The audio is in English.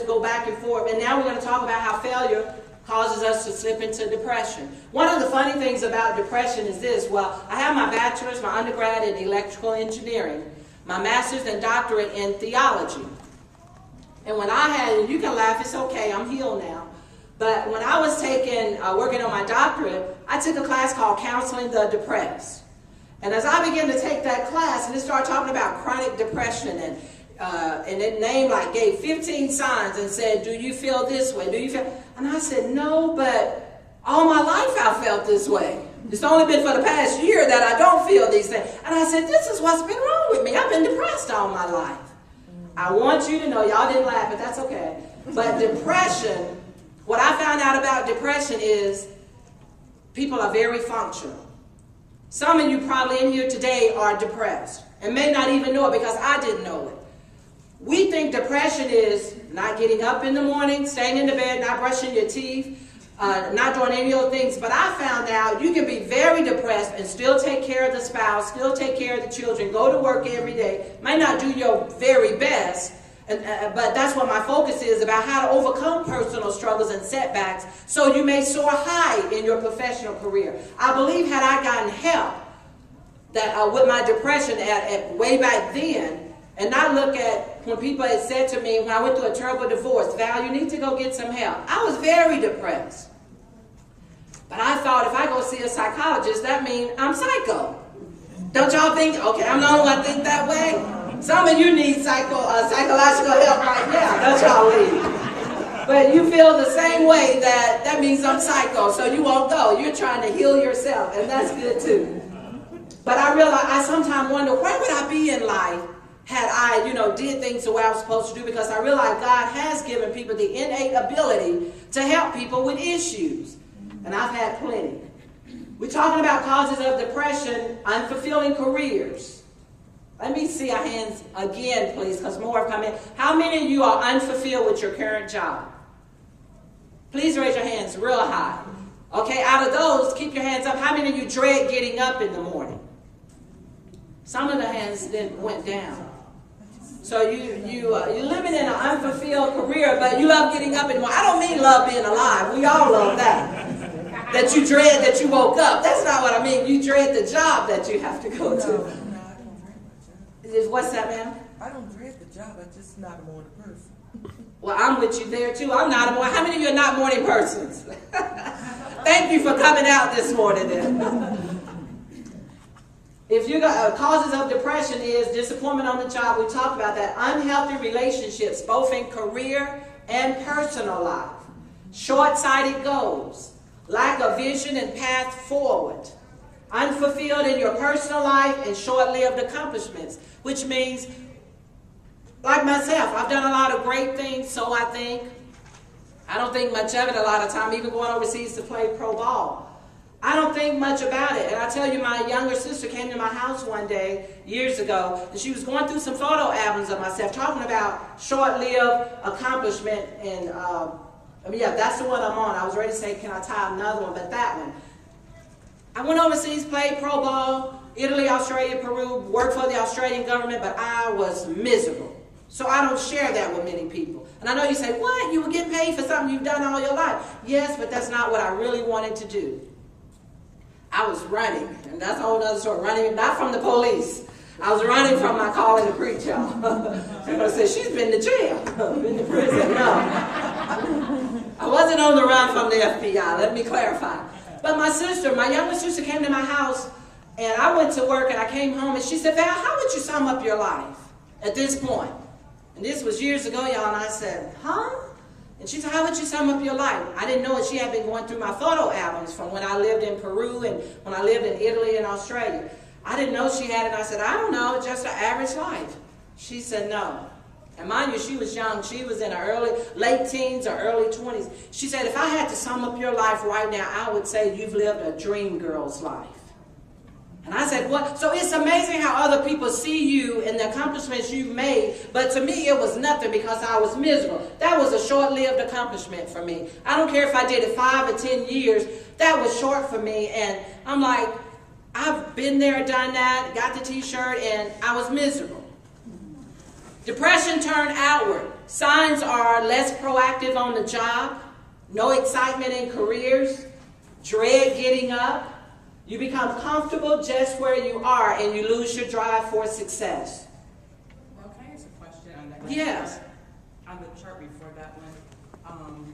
just go back and forth. And now we're going to talk about how failure causes us to slip into depression. One of the funny things about depression is this. Well, I have my bachelor's, my undergrad in electrical engineering, my master's and doctorate in theology. And when I had, and you can laugh, it's okay, I'm healed now. But when I was working on my doctorate, I took a class called Counseling the Depressed. And as I began to take that class, and it started talking about chronic depression, and it gave 15 signs and said, do you feel this way? Do you feel? And I said, no, but all my life I felt this way. It's only been for the past year that I don't feel these things. And I said, this is what's been wrong with me. I've been depressed all my life. I want you to know, y'all didn't laugh, but that's okay. But depression, what I found out about depression is people are very functional. Some of you probably in here today are depressed and may not even know it because I didn't know it. We think depression is not getting up in the morning, staying in the bed, not brushing your teeth, not doing any of those things. But I found out you can be very depressed and still take care of the spouse, still take care of the children, go to work every day, might not do your very best, but that's what my focus is, about how to overcome personal struggles and setbacks so you may soar high in your professional career. I believe had I gotten help with my depression way back then, and not look at when people had said to me when I went through a terrible divorce, Val, you need to go get some help. I was very depressed. But I thought if I go see a psychologist, that means I'm psycho. Don't y'all think, okay, I'm the only one that think that way? Some of you need psychological help right now. Don't y'all leave. But you feel the same way, that means I'm psycho, so you won't go. You're trying to heal yourself, and that's good too. But I realize, I sometimes wonder, where would I be in life had I, did things the way I was supposed to do? Because I realize God has given people the innate ability to help people with issues. And I've had plenty. We're talking about causes of depression, unfulfilling careers. Let me see our hands again, please, because more have come in. How many of you are unfulfilled with your current job? Please raise your hands real high. Okay, out of those, keep your hands up. How many of you dread getting up in the morning? Some of the hands then went down. So you're living in an unfulfilled career, but you love getting up in the morning. I don't mean love being alive. We all love that. That you dread that you woke up. That's not what I mean. You dread the job that you have to go to. No, I don't dread my job. What's that, ma'am? I don't dread the job. I'm just not a morning person. Well, I'm with you there, too. I'm not a morning. How many of you are not morning persons? Thank you for coming out this morning, then. If you got causes of depression is disappointment on the job, we talked about that. Unhealthy relationships, both in career and personal life. Short-sighted goals. Lack of vision and path forward. Unfulfilled in your personal life and short-lived accomplishments. Which means, like myself, I've done a lot of great things, so I think. I don't think much of it a lot of time, even going overseas to play pro ball. I don't think much about it. And I tell you, my younger sister came to my house one day, years ago, and she was going through some photo albums of myself, talking about short-lived accomplishment. And, that's the one I'm on. I was ready to say, can I tie another one? But that one. I went overseas, played pro ball, Italy, Australia, Peru, worked for the Australian government, but I was miserable. So I don't share that with many people. And I know you say, what? You were getting paid for something you've done all your life. Yes, but that's not what I really wanted to do. I was running, and that's a whole other story. Running, not from the police. I was running from my calling to preach, y'all. They're going to say, she's been to jail, been to prison. No. I wasn't on the run from the FBI, let me clarify. But my younger sister came to my house, and I went to work, and I came home, and she said, Val, how would you sum up your life at this point? And this was years ago, y'all, and I said, huh? And she said, how would you sum up your life? I didn't know it. She had been going through my photo albums from when I lived in Peru and when I lived in Italy and Australia. I didn't know she had it. I said, I don't know, just an average life. She said, no. And mind you, she was young. She was in her late teens or early 20s. She said, if I had to sum up your life right now, I would say you've lived a dream girl's life. And I said, what? So it's amazing how other people see you and the accomplishments you've made. But to me, it was nothing because I was miserable. That was a short-lived accomplishment for me. I don't care if I did it 5 or 10 years. That was short for me. And I'm like, I've been there, done that, got the t-shirt, and I was miserable. Depression turned outward. Signs are less proactive on the job, no excitement in careers, dread getting up. You become comfortable just where you are and you lose your drive for success. Well, can I ask a question on that? Yes. On the chart before that one,